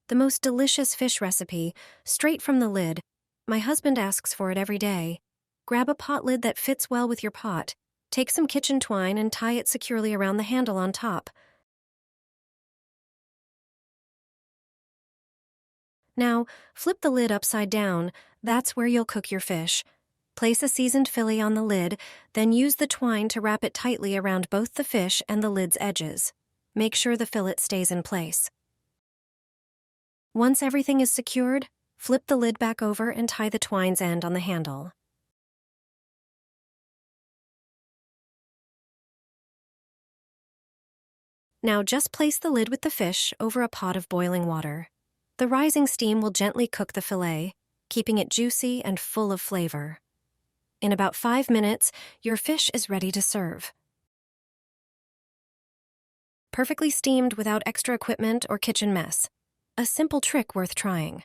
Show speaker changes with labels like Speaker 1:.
Speaker 1: The most delicious fish recipe, straight from the lid. My husband asks for it every day. Grab a pot lid that fits well with your pot. Take some kitchen twine and tie it securely around the handle on top. Now, flip the lid upside down. That's where you'll cook your fish. Place a seasoned fillet on the lid, then use the twine to wrap it tightly around both the fish and the lid's edges. Make sure the fillet stays in place. Once everything is secured, flip the lid back over and tie the twine's end on the handle. Now just place the lid with the fish over a pot of boiling water. The rising steam will gently cook the fillet, keeping it juicy and full of flavor. In about 5 minutes, your fish is ready to serve. Perfectly steamed without extra equipment or kitchen mess. A simple trick worth trying.